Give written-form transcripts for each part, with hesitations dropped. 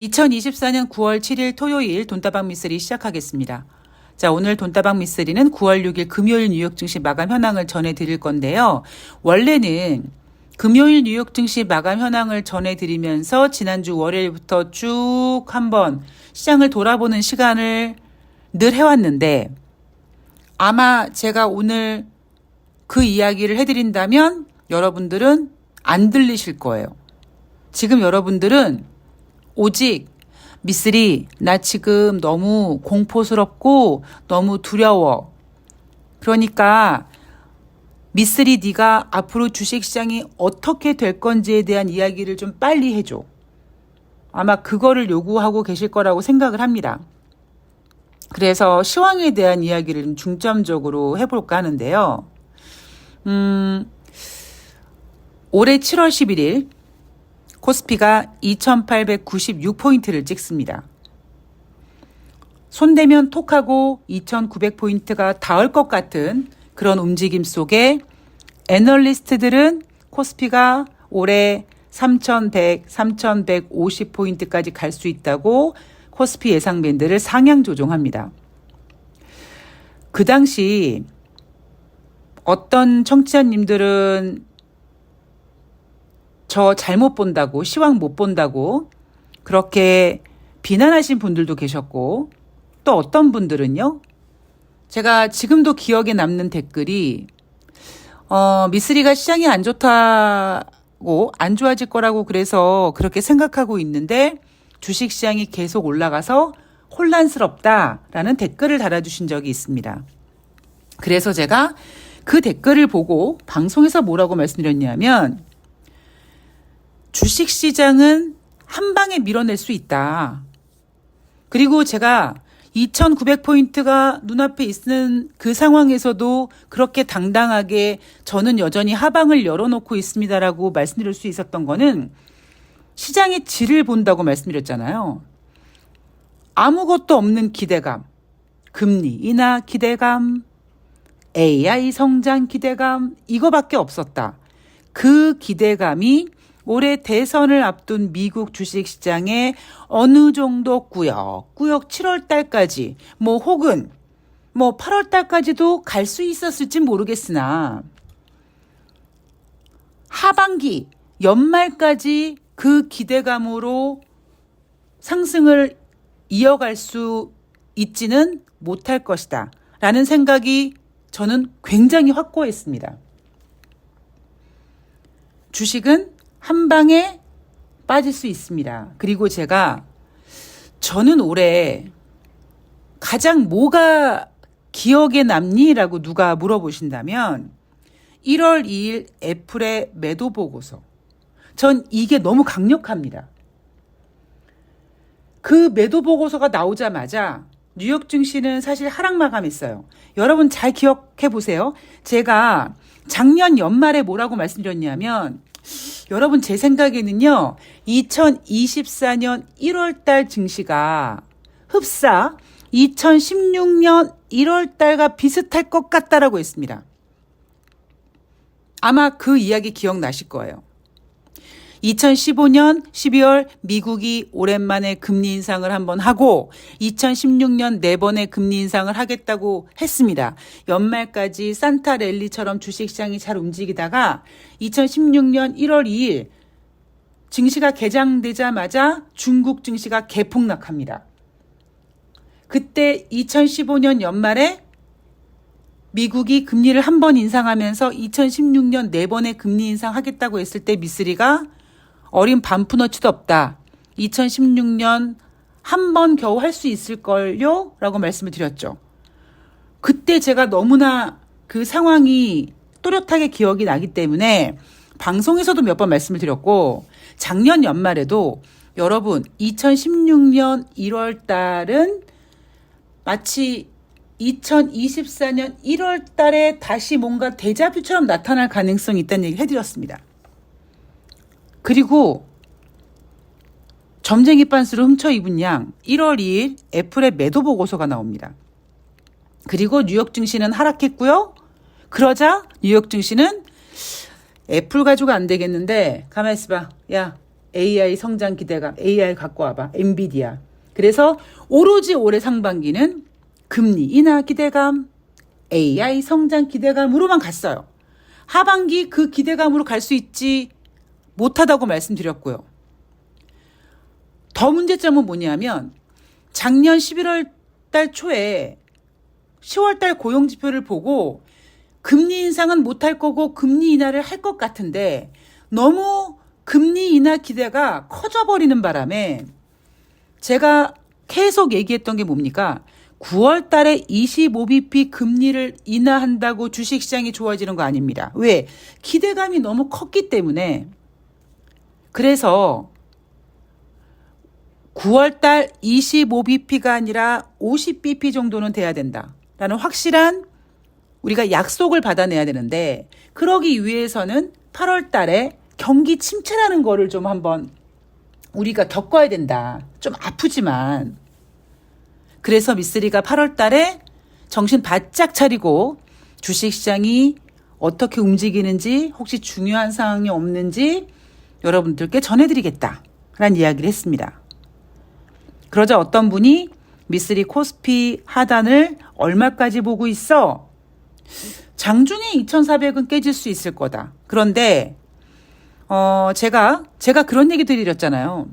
2024년 9월 7일 토요일 돈다방 미쓰리 시작하겠습니다. 자, 오늘 돈다방 미쓰리는 9월 6일 금요일 뉴욕 증시 마감 현황을 전해드릴 건데요. 원래는 금요일 뉴욕 증시 마감 현황을 전해드리면서 지난주 월요일부터 쭉 한번 시장을 돌아보는 시간을 늘 해왔는데 아마 제가 오늘 그 이야기를 해드린다면 여러분들은 안 들리실 거예요. 지금 여러분들은 오직 미쓰리 나 지금 너무 공포스럽고 너무 두려워. 그러니까 미쓰리 네가 앞으로 주식시장이 어떻게 될 건지에 대한 이야기를 좀 빨리 해줘. 아마 그거를 요구하고 계실 거라고 생각을 합니다. 그래서 시황에 대한 이야기를 좀 중점적으로 해볼까 하는데요. 올해 7월 11일 코스피가 2896포인트를 찍습니다. 손대면 톡하고 2900포인트가 닿을 것 같은 그런 움직임 속에 애널리스트들은 코스피가 올해 3100, 3150포인트까지 갈 수 있다고 코스피 예상 밴드를 상향 조정합니다. 그 당시 어떤 청취자님들은 저 잘못 본다고, 시황 못 본다고 그렇게 비난하신 분들도 계셨고 또 어떤 분들은요. 제가 지금도 기억에 남는 댓글이 미쓰리가 시장이 안 좋다고 안 좋아질 거라고 그래서 그렇게 생각하고 있는데 주식시장이 계속 올라가서 혼란스럽다라는 댓글을 달아주신 적이 있습니다. 그래서 제가 그 댓글을 보고 방송에서 뭐라고 말씀드렸냐면 주식시장은 한 방에 밀어낼 수 있다. 그리고 제가 2900포인트가 눈앞에 있는 그 상황에서도 그렇게 당당하게 저는 여전히 하방을 열어놓고 있습니다라고 말씀드릴 수 있었던 거는 시장의 질을 본다고 말씀드렸잖아요. 아무것도 없는 기대감, 금리 인하 기대감, AI 성장 기대감 이거밖에 없었다. 그 기대감이 올해 대선을 앞둔 미국 주식시장에 어느 정도 꾸역꾸역 7월 달까지 혹은 8월 달까지도 갈 수 있었을지 모르겠으나 하반기 연말까지 그 기대감으로 상승을 이어갈 수 있지는 못할 것이다 라는 생각이 저는 굉장히 확고했습니다. 주식은 한 방에 빠질 수 있습니다. 그리고 저는 올해 가장 뭐가 기억에 남니? 라고 누가 물어보신다면 1월 2일 애플의 매도 보고서. 전 이게 너무 강력합니다. 그 매도 보고서가 나오자마자 뉴욕 증시는 사실 하락 마감했어요. 여러분 잘 기억해 보세요. 제가 작년 연말에 뭐라고 말씀드렸냐면 여러분 제 생각에는요. 2024년 1월 달 증시가 흡사 2016년 1월 달과 비슷할 것 같다라고 했습니다. 아마 그 이야기 기억나실 거예요. 2015년 12월 미국이 오랜만에 금리 인상을 한번 하고 2016년 4번의 금리 인상을 하겠다고 했습니다. 연말까지 산타랠리처럼 주식시장이 잘 움직이다가 2016년 1월 2일 증시가 개장되자마자 중국 증시가 개폭락합니다. 그때 2015년 연말에 미국이 금리를 한 번 인상하면서 2016년 4번의 금리 인상하겠다고 했을 때 미쓰리가 어린 반푼어치도 없다. 2016년 한 번 겨우 할 수 있을걸요? 라고 말씀을 드렸죠. 그때 제가 너무나 그 상황이 또렷하게 기억이 나기 때문에 방송에서도 몇 번 말씀을 드렸고 작년 연말에도 여러분 2016년 1월 달은 마치 2024년 1월 달에 다시 뭔가 데자뷰처럼 나타날 가능성이 있다는 얘기를 해드렸습니다. 그리고 점쟁이 빤스로 훔쳐 입은 양 1월 2일 애플의 매도 보고서가 나옵니다. 그리고 뉴욕 증시는 하락했고요. 그러자 뉴욕 증시는 애플 가지고 안 되겠는데 가만히 있어봐. 야 AI 성장 기대감, AI 갖고 와봐. 엔비디아. 그래서 오로지 올해 상반기는 금리 인하 기대감, AI 성장 기대감으로만 갔어요. 하반기 그 기대감으로 갈 수 있지 못하다고 말씀드렸고요. 더 문제점은 뭐냐면 작년 11월 달 초에 10월 달 고용 지표를 보고 금리 인상은 못할 거고 금리 인하를 할 것 같은데 너무 금리 인하 기대가 커져버리는 바람에 제가 계속 얘기했던 게 뭡니까? 9월 달에 25bp 금리를 인하한다고 주식시장이 좋아지는 거 아닙니다. 왜? 기대감이 너무 컸기 때문에. 그래서 9월 달 25bp가 아니라 50bp 정도는 돼야 된다라는 확실한 우리가 약속을 받아내야 되는데 그러기 위해서는 8월 달에 경기 침체라는 거를 좀 한번 우리가 겪어야 된다. 좀 아프지만. 그래서 미쓰리가 8월 달에 정신 바짝 차리고 주식시장이 어떻게 움직이는지 혹시 중요한 사항이 없는지 여러분들께 전해드리겠다라는 이야기를 했습니다. 그러자 어떤 분이 미쓰리 코스피 하단을 얼마까지 보고 있어? 장중에 2,400은 깨질 수 있을 거다. 그런데 제가 그런 얘기 드렸잖아요.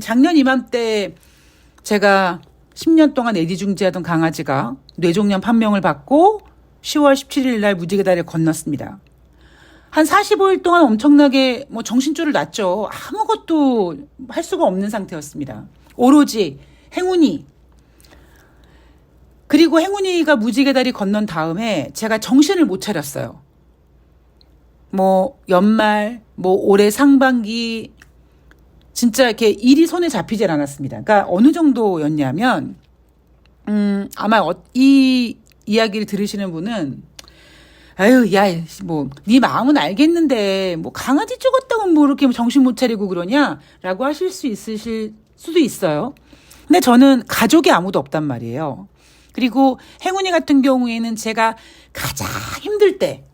작년 이맘때 제가 10년 동안 애지중지하던 강아지가 뇌종양 판명을 받고 10월 17일 날 무지개 다리를 건넜습니다. 한 45일 동안 엄청나게 정신줄을 놨죠. 아무것도 할 수가 없는 상태였습니다. 오로지 행운이. 그리고 행운이가 무지개 다리 건넌 다음에 제가 정신을 못 차렸어요. 연말, 올해 상반기 진짜 이렇게 일이 손에 잡히질 않았습니다. 그러니까 어느 정도였냐면 아마 이 이야기를 들으시는 분은 아유, 야, 네 마음은 알겠는데 강아지 죽었다고 이렇게 정신 못 차리고 그러냐라고 하실 수 있으실 수도 있어요. 근데 저는 가족이 아무도 없단 말이에요. 그리고 행운이 같은 경우에는 제가 가장 힘들 때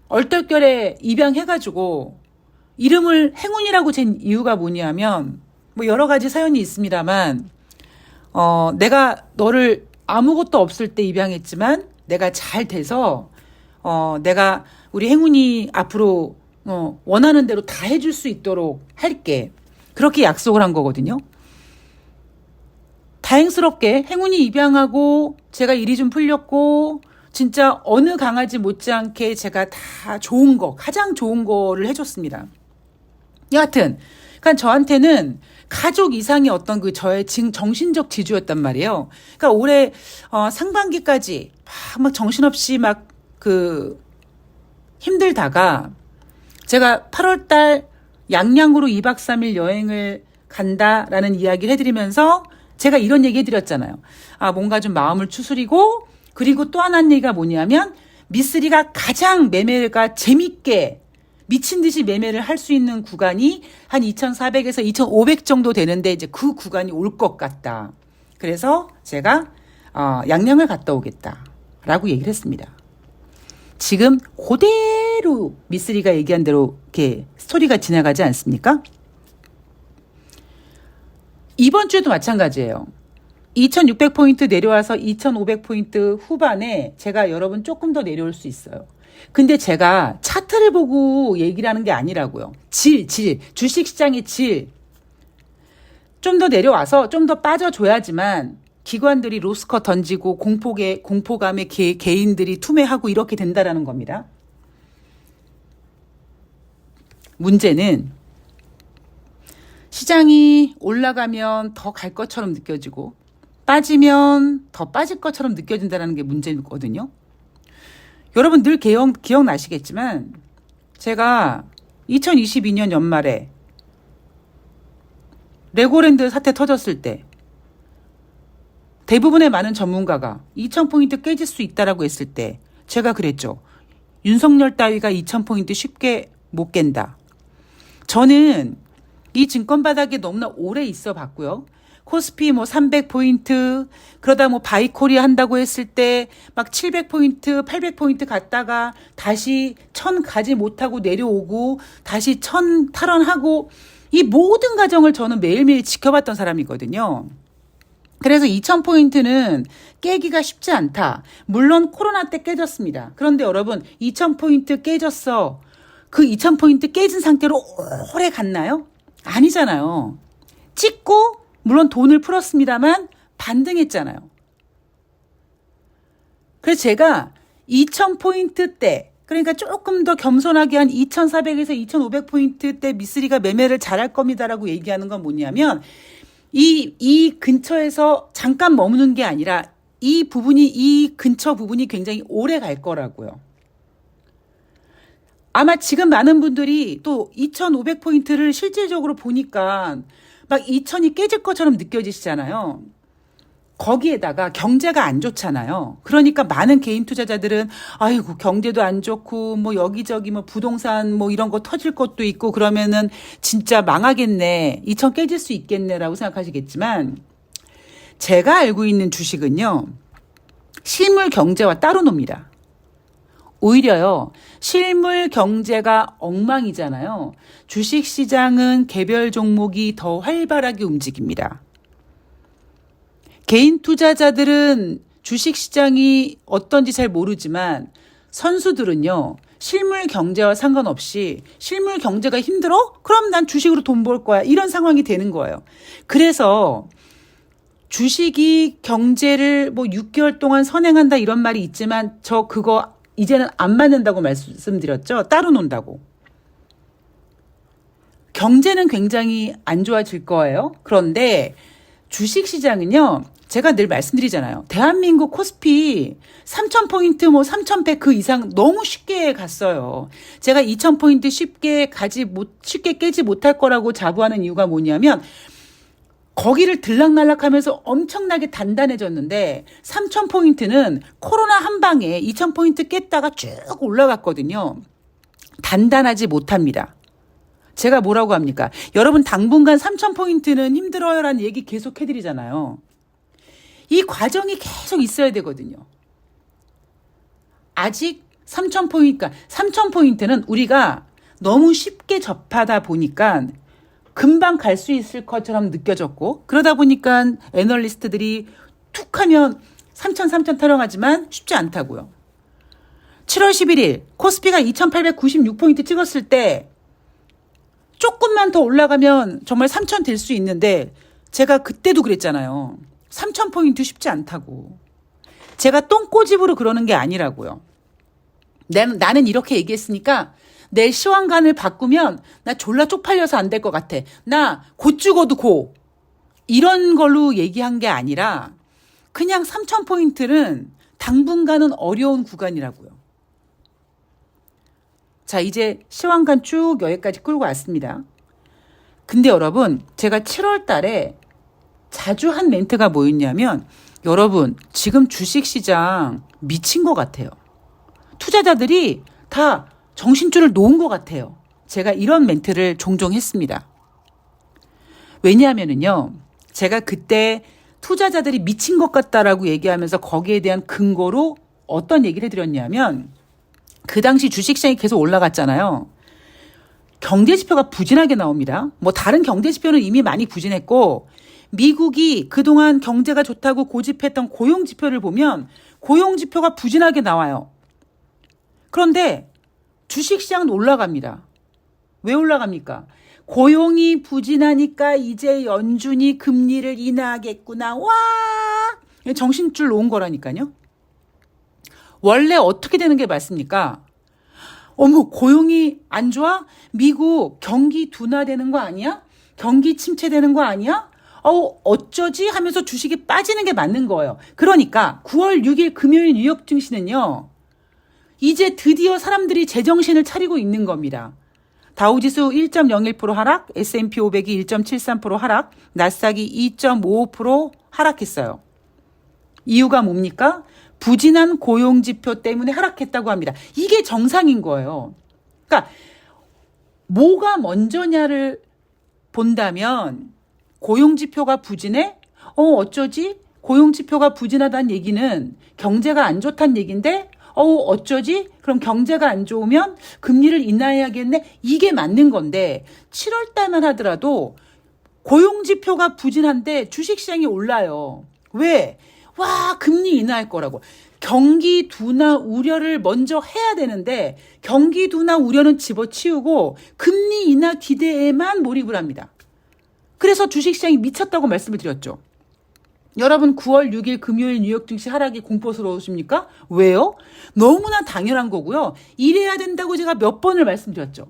얼떨결에 입양해가지고 이름을 행운이라고 잰 이유가 뭐냐면 여러 가지 사연이 있습니다만 내가 너를 아무것도 없을 때 입양했지만 내가 잘 돼서 내가 우리 행운이 앞으로 원하는 대로 다 해줄 수 있도록 할게. 그렇게 약속을 한 거거든요. 다행스럽게 행운이 입양하고 제가 일이 좀 풀렸고 진짜 어느 강아지 못지않게 제가 다 좋은 거, 가장 좋은 거를 해줬습니다. 여하튼, 그러니까 저한테는 가족 이상의 어떤 저의 정신적 지주였단 말이에요. 그러니까 올해 상반기까지 막 정신없이 힘들다가 제가 8월 달 양양으로 2박 3일 여행을 간다라는 이야기를 해드리면서 제가 이런 얘기 해드렸잖아요. 뭔가 좀 마음을 추스리고 그리고 또 하나는 얘기가 뭐냐면 미쓰리가 가장 매매가 재밌게 미친 듯이 매매를 할 수 있는 구간이 한 2,400에서 2,500 정도 되는데 이제 그 구간이 올 것 같다. 그래서 제가 양양을 갔다 오겠다라고 얘기를 했습니다. 지금 그대로 미쓰리가 얘기한 대로 이렇게 스토리가 지나가지 않습니까? 이번 주에도 마찬가지예요. 2,600포인트 내려와서 2,500포인트 후반에 제가 여러분 조금 더 내려올 수 있어요. 근데 제가 차트를 보고 얘기를 하는 게 아니라고요. 주식시장의 질. 좀 더 내려와서 좀 더 빠져줘야지만 기관들이 로스컷 던지고 공포감에 개인들이 투매하고 이렇게 된다라는 겁니다. 문제는 시장이 올라가면 더 갈 것처럼 느껴지고 빠지면 더 빠질 것처럼 느껴진다는 게 문제거든요. 여러분 늘 기억나시겠지만 제가 2022년 연말에 레고랜드 사태 터졌을 때 대부분의 많은 전문가가 2,000포인트 깨질 수 있다라고 했을 때 제가 그랬죠. 윤석열 따위가 2,000포인트 쉽게 못 깬다. 저는 이 증권 바닥에 너무나 오래 있어 봤고요. 코스피 뭐 300포인트, 그러다 뭐 바이코리아 한다고 했을 때 막 700포인트, 800포인트 갔다가 다시 1000 가지 못하고 내려오고 다시 1000 탈원하고 이 모든 과정을 저는 매일매일 지켜봤던 사람이거든요. 그래서 2000포인트는 깨기가 쉽지 않다. 물론 코로나 때 깨졌습니다. 그런데 여러분 2000포인트 깨졌어. 그 2000포인트 깨진 상태로 오래 갔나요? 아니잖아요. 찍고 물론 돈을 풀었습니다만 반등했잖아요. 그래서 제가 2000포인트 때 그러니까 조금 더 겸손하게 한 2400에서 2500포인트 때 미쓰리가 매매를 잘할 겁니다라고 얘기하는 건 뭐냐면 이 근처에서 잠깐 머무는 게 아니라 이 근처 부분이 굉장히 오래 갈 거라고요. 아마 지금 많은 분들이 또 2500포인트를 실질적으로 보니까 막 2000이 깨질 것처럼 느껴지시잖아요. 거기에다가 경제가 안 좋잖아요. 그러니까 많은 개인 투자자들은 아이고 경제도 안 좋고 뭐 여기저기 뭐 부동산 뭐 이런 거 터질 것도 있고 그러면은 진짜 망하겠네. 2000 깨질 수 있겠네라고 생각하시겠지만 제가 알고 있는 주식은요. 실물 경제와 따로 놉니다. 오히려요. 실물 경제가 엉망이잖아요. 주식 시장은 개별 종목이 더 활발하게 움직입니다. 개인 투자자들은 주식 시장이 어떤지 잘 모르지만 선수들은요. 실물 경제와 상관없이 실물 경제가 힘들어? 그럼 난 주식으로 돈 벌 거야. 이런 상황이 되는 거예요. 그래서 주식이 경제를 뭐 6개월 동안 선행한다 이런 말이 있지만 저 그거 이제는 안 맞는다고 말씀드렸죠. 따로 논다고. 경제는 굉장히 안 좋아질 거예요. 그런데 주식시장은요. 제가 늘 말씀드리잖아요. 대한민국 코스피 3,000포인트 뭐 3,100 그 이상 너무 쉽게 갔어요. 제가 2,000포인트 쉽게 깨지 못할 거라고 자부하는 이유가 뭐냐면 거기를 들락날락하면서 엄청나게 단단해졌는데 3,000포인트는 코로나 한 방에 2,000포인트 깼다가 쭉 올라갔거든요. 단단하지 못합니다. 제가 뭐라고 합니까? 여러분 당분간 3,000포인트는 힘들어요라는 얘기 계속 해드리잖아요. 이 과정이 계속 있어야 되거든요. 아직 3,000포인트, 3,000포인트는 우리가 너무 쉽게 접하다 보니까 금방 갈 수 있을 것처럼 느껴졌고 그러다 보니까 애널리스트들이 툭 하면 3,000 타령하지만 쉽지 않다고요. 7월 11일 코스피가 2,896포인트 찍었을 때 조금만 더 올라가면 정말 3,000 될 수 있는데 제가 그때도 그랬잖아요. 3,000포인트 쉽지 않다고. 제가 똥꼬집으로 그러는 게 아니라고요. 나는 이렇게 얘기했으니까 내 시황관을 바꾸면 나 졸라 쪽팔려서 안 될 것 같아. 나 곧 죽어도 고. 이런 걸로 얘기한 게 아니라 그냥 3,000포인트는 당분간은 어려운 구간이라고요. 자, 이제 시황관 쭉 여기까지 끌고 왔습니다. 근데 여러분, 제가 7월 달에 자주 한 멘트가 뭐였냐면 여러분, 지금 주식시장 미친 것 같아요. 투자자들이 다 정신줄을 놓은 것 같아요. 제가 이런 멘트를 종종 했습니다. 왜냐하면요. 제가 그때 투자자들이 미친 것 같다라고 얘기하면서 거기에 대한 근거로 어떤 얘기를 해드렸냐면 그 당시 주식시장이 계속 올라갔잖아요. 경제지표가 부진하게 나옵니다. 뭐 다른 경제지표는 이미 많이 부진했고 미국이 그동안 경제가 좋다고 고집했던 고용지표를 보면 고용지표가 부진하게 나와요. 그런데 주식시장은 올라갑니다. 왜 올라갑니까? 고용이 부진하니까 이제 연준이 금리를 인하하겠구나. 와! 정신줄 놓은 거라니까요. 원래 어떻게 되는 게 맞습니까? 어머, 고용이 안 좋아? 미국 경기 둔화되는 거 아니야? 경기 침체되는 거 아니야? 어쩌지? 하면서 주식이 빠지는 게 맞는 거예요. 그러니까 9월 6일 금요일 뉴욕 증시는요. 이제 드디어 사람들이 제정신을 차리고 있는 겁니다. 다우지수 1.01% 하락, S&P 500이 1.73% 하락, 나스닥이 2.55% 하락했어요. 이유가 뭡니까? 부진한 고용지표 때문에 하락했다고 합니다. 이게 정상인 거예요. 그러니까 뭐가 먼저냐를 본다면 고용지표가 부진해? 어쩌지? 고용지표가 부진하다는 얘기는 경제가 안 좋다는 얘기인데 어쩌지? 그럼 경제가 안 좋으면 금리를 인하해야겠네? 이게 맞는 건데 7월 달만 하더라도 고용지표가 부진한데 주식시장이 올라요. 왜? 와, 금리 인하할 거라고. 경기 둔화 우려를 먼저 해야 되는데 경기 둔화 우려는 집어치우고 금리 인하 기대에만 몰입을 합니다. 그래서 주식시장이 미쳤다고 말씀을 드렸죠. 여러분 9월 6일 금요일 뉴욕 증시 하락이 공포스러우십니까? 왜요? 너무나 당연한 거고요. 이래야 된다고 제가 몇 번을 말씀드렸죠.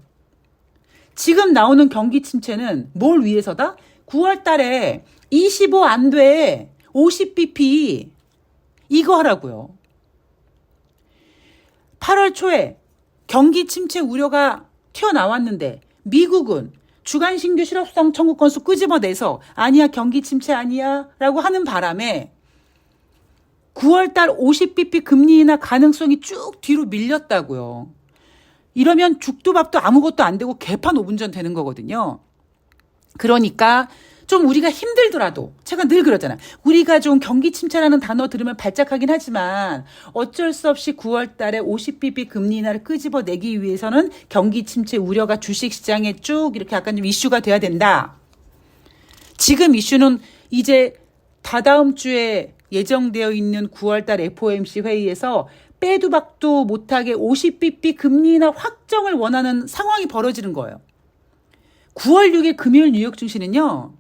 지금 나오는 경기 침체는 뭘 위해서다? 9월 달에 25 안 돼. 50bp 이거 하라고요. 8월 초에 경기 침체 우려가 튀어나왔는데 미국은 주간 신규 실업수당 청구 건수 끄집어내서 아니야 경기 침체 아니야 라고 하는 바람에 9월달 50bp 금리 인하 가능성이 쭉 뒤로 밀렸다고요. 이러면 죽도 밥도 아무것도 안 되고 개판 5분 전 되는 거거든요. 그러니까 좀 우리가 힘들더라도 제가 늘 그러잖아요. 우리가 좀 경기 침체라는 단어 들으면 발작하긴 하지만 어쩔 수 없이 9월 달에 50bp 금리 인하를 끄집어내기 위해서는 경기 침체 우려가 주식시장에 쭉 이렇게 약간 좀 이슈가 돼야 된다. 지금 이슈는 이제 다다음 주에 예정되어 있는 9월 달 FOMC 회의에서 빼도 박도 못하게 50bp 금리 인하 확정을 원하는 상황이 벌어지는 거예요. 9월 6일 금요일 뉴욕 증시는요.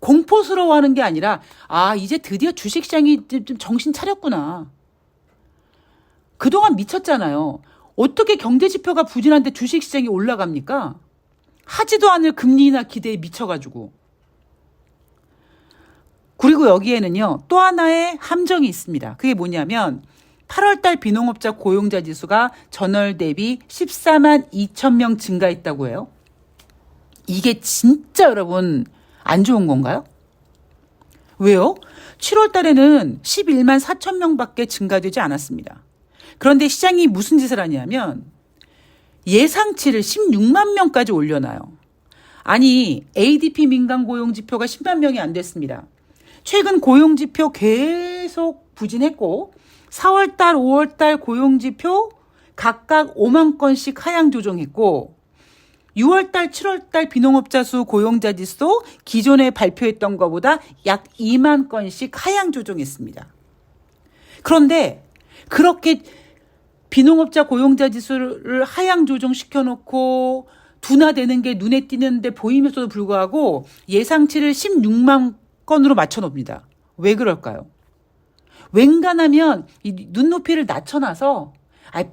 공포스러워하는 게 아니라 이제 드디어 주식시장이 좀 정신 차렸구나. 그동안 미쳤잖아요. 어떻게 경제지표가 부진한데 주식시장이 올라갑니까? 하지도 않을 금리 인하 기대에 미쳐가지고. 그리고 여기에는요. 또 하나의 함정이 있습니다. 그게 뭐냐면 8월달 비농업자 고용자 지수가 전월 대비 14만 2천 명 증가했다고 해요. 이게 진짜 여러분 안 좋은 건가요? 왜요? 7월 달에는 11만 4천 명밖에 증가되지 않았습니다. 그런데 시장이 무슨 짓을 하냐면 예상치를 16만 명까지 올려놔요. 아니 ADP 민간 고용지표가 10만 명이 안 됐습니다. 최근 고용지표 계속 부진했고 4월 달, 5월 달 고용지표 각각 5만 건씩 하향 조정했고 6월 달, 7월 달 비농업자 수 고용자 지수도 기존에 발표했던 것보다 약 2만 건씩 하향 조정했습니다. 그런데 그렇게 비농업자 고용자 지수를 하향 조정시켜 놓고 둔화되는 게 눈에 띄는데 보이면서도 불구하고 예상치를 16만 건으로 맞춰 놓습니다. 왜 그럴까요? 웬간하면 이 눈높이를 낮춰놔서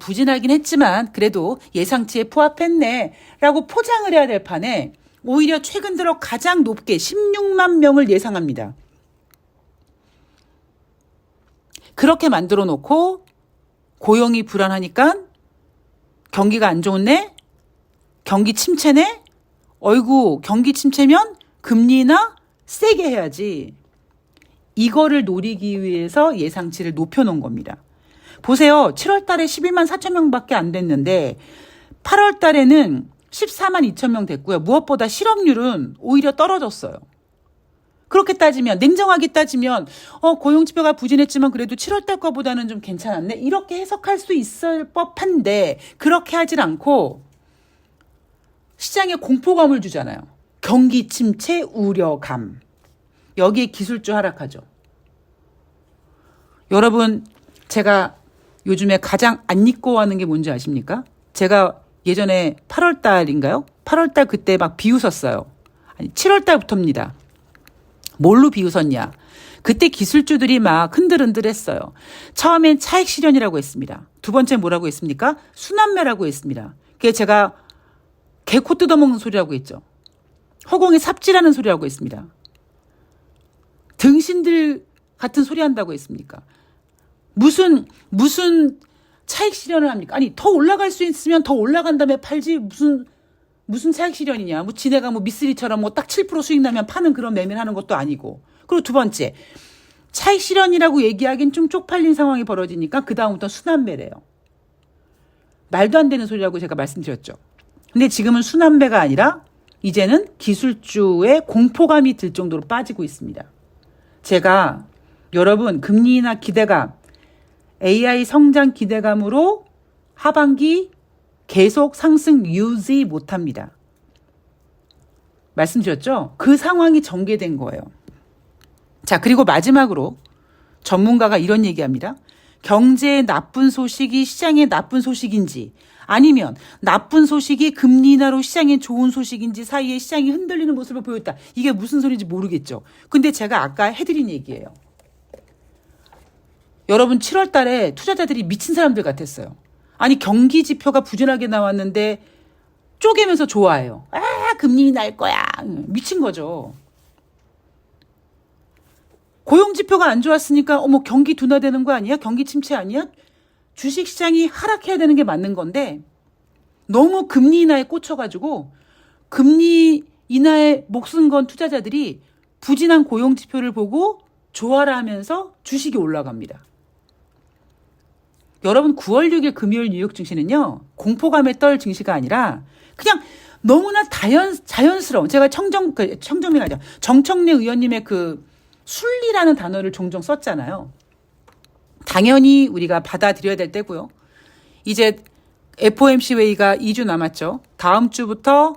부진하긴 했지만 그래도 예상치에 부합했네 라고 포장을 해야 될 판에 오히려 최근 들어 가장 높게 16만 명을 예상합니다. 그렇게 만들어 놓고 고용이 불안하니까 경기가 안 좋네? 경기 침체네? 어이구 경기 침체면 금리 인하 세게 해야지. 이거를 노리기 위해서 예상치를 높여놓은 겁니다. 보세요. 7월 달에 11만 4천 명밖에 안 됐는데 8월 달에는 14만 2천 명 됐고요. 무엇보다 실업률은 오히려 떨어졌어요. 그렇게 따지면 냉정하게 따지면 고용지표가 부진했지만 그래도 7월 달 거보다는 좀 괜찮았네. 이렇게 해석할 수 있을 법한데 그렇게 하질 않고 시장에 공포감을 주잖아요. 경기 침체 우려감. 여기에 기술주 하락하죠. 여러분 제가 요즘에 가장 안 잊고 하는 게 뭔지 아십니까? 제가 예전에 8월 달인가요? 8월 달 그때 막 비웃었어요. 아니 7월 달부터입니다. 뭘로 비웃었냐? 그때 기술주들이 막 흔들흔들했어요. 처음엔 차익 실현이라고 했습니다. 두 번째 뭐라고 했습니까? 순환매라고 했습니다. 그게 제가 개코 뜯어먹는 소리라고 했죠. 허공에 삽질하는 소리라고 했습니다. 등신들 같은 소리 한다고 했습니까? 무슨 차익 실현을 합니까? 아니 더 올라갈 수 있으면 더 올라간 다음에 팔지 무슨 차익 실현이냐? 지네가 미쓰리처럼 딱 7% 수익 나면 파는 그런 매매를 하는 것도 아니고. 그리고 두 번째 차익 실현이라고 얘기하기엔 좀 쪽팔린 상황이 벌어지니까 그 다음부터 순환매래요. 말도 안 되는 소리라고 제가 말씀드렸죠. 근데 지금은 순환매가 아니라 이제는 기술주에 공포감이 들 정도로 빠지고 있습니다. 제가 여러분 금리 인하 기대감, AI 성장 기대감으로 하반기 계속 상승 유지 못합니다. 말씀드렸죠? 그 상황이 전개된 거예요. 자, 그리고 마지막으로 전문가가 이런 얘기합니다. 경제의 나쁜 소식이 시장의 나쁜 소식인지 아니면 나쁜 소식이 금리 인하로 시장에 좋은 소식인지 사이에 시장이 흔들리는 모습을 보였다. 이게 무슨 소리인지 모르겠죠. 근데 제가 아까 해드린 얘기예요. 여러분 7월 달에 투자자들이 미친 사람들 같았어요. 아니 경기 지표가 부진하게 나왔는데 쪼개면서 좋아해요. 금리 날 거야. 미친 거죠. 고용 지표가 안 좋았으니까 어머 경기 둔화되는 거 아니야? 경기 침체 아니야? 주식시장이 하락해야 되는 게 맞는 건데 너무 금리 인하에 꽂혀가지고 금리 인하에 목숨 건 투자자들이 부진한 고용 지표를 보고 좋아라 하면서 주식이 올라갑니다. 여러분 9월 6일 금요일 뉴욕 증시는요. 공포감에 떨 증시가 아니라 그냥 너무나 자연스러운 제가 정청래 의원님의 그 순리라는 단어를 종종 썼잖아요. 당연히 우리가 받아들여야 될 때고요. 이제 FOMC 회의가 2주 남았죠. 다음 주부터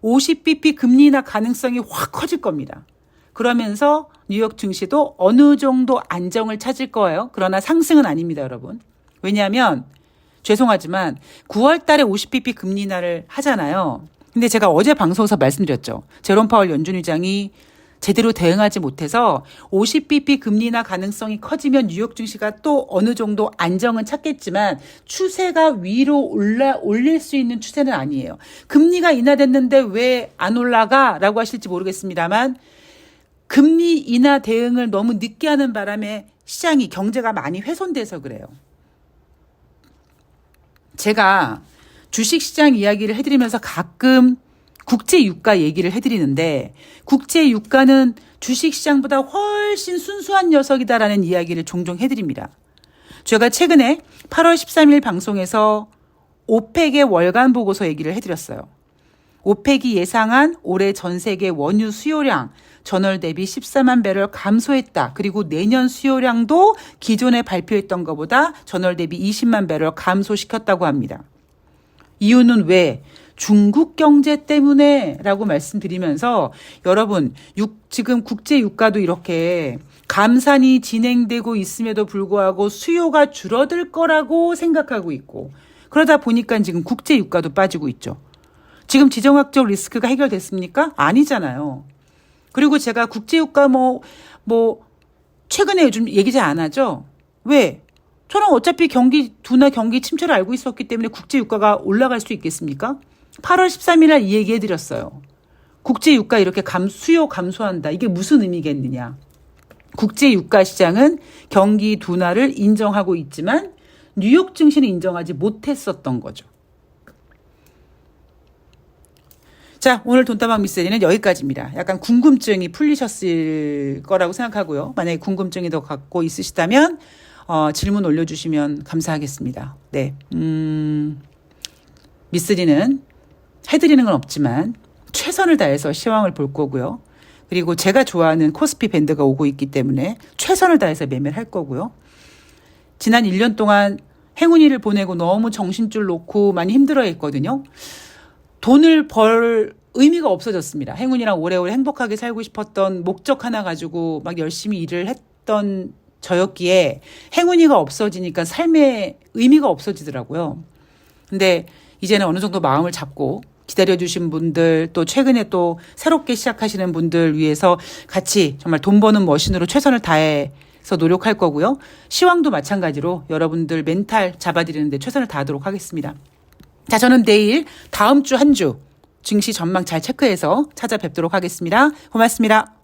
50bp 금리 인하 가능성이 확 커질 겁니다. 그러면서 뉴욕 증시도 어느 정도 안정을 찾을 거예요. 그러나 상승은 아닙니다, 여러분. 왜냐하면 죄송하지만 9월 달에 50bp 금리 인하를 하잖아요. 근데 제가 어제 방송에서 말씀드렸죠. 제롬 파월 연준 의장이 제대로 대응하지 못해서 50bp 금리 인하 가능성이 커지면 뉴욕 증시가 또 어느 정도 안정은 찾겠지만 추세가 위로 올릴 수 있는 추세는 아니에요. 금리가 인하됐는데 왜 안 올라가? 라고 하실지 모르겠습니다만 금리 인하 대응을 너무 늦게 하는 바람에 시장이 경제가 많이 훼손돼서 그래요. 제가 주식시장 이야기를 해드리면서 가끔 국제유가 얘기를 해드리는데 국제유가는 주식시장보다 훨씬 순수한 녀석이다라는 이야기를 종종 해드립니다. 제가 최근에 8월 13일 방송에서 오펙의 월간 보고서 얘기를 해드렸어요. 오펙이 예상한 올해 전 세계 원유 수요량 전월 대비 14만 배럴 감소했다. 그리고 내년 수요량도 기존에 발표했던 것보다 전월 대비 20만 배럴 감소시켰다고 합니다. 이유는 왜? 중국 경제 때문에 라고 말씀드리면서 여러분 지금 국제유가도 이렇게 감산이 진행되고 있음에도 불구하고 수요가 줄어들 거라고 생각하고 있고 그러다 보니까 지금 국제유가도 빠지고 있죠. 지금 지정학적 리스크가 해결됐습니까? 아니잖아요. 그리고 제가 국제유가 최근에 요즘 얘기 잘 안 하죠. 왜? 저는 어차피 경기 침체를 알고 있었기 때문에 국제유가가 올라갈 수 있겠습니까? 8월 13일 날 이 얘기 해드렸어요. 국제유가 이렇게 수요 감소한다. 이게 무슨 의미겠느냐. 국제유가 시장은 경기 둔화를 인정하고 있지만 뉴욕 증시는 인정하지 못했었던 거죠. 자, 오늘 돈다방 미스터리는 여기까지입니다. 약간 궁금증이 풀리셨을 거라고 생각하고요. 만약에 궁금증이 더 갖고 있으시다면 질문 올려주시면 감사하겠습니다. 네, 미스터리는 해드리는 건 없지만 최선을 다해서 시황을 볼 거고요. 그리고 제가 좋아하는 코스피 밴드가 오고 있기 때문에 최선을 다해서 매매를 할 거고요. 지난 1년 동안 행운이를 보내고 너무 정신줄 놓고 많이 힘들어했거든요. 돈을 벌 의미가 없어졌습니다. 행운이랑 오래오래 행복하게 살고 싶었던 목적 하나 가지고 막 열심히 일을 했던 저였기에 행운이가 없어지니까 삶의 의미가 없어지더라고요. 근데 이제는 어느 정도 마음을 잡고 기다려주신 분들 또 최근에 또 새롭게 시작하시는 분들 위해서 같이 정말 돈 버는 머신으로 최선을 다해서 노력할 거고요. 시황도 마찬가지로 여러분들 멘탈 잡아드리는 데 최선을 다하도록 하겠습니다. 자, 저는 내일 다음 주 한 주 증시 전망 잘 체크해서 찾아뵙도록 하겠습니다. 고맙습니다.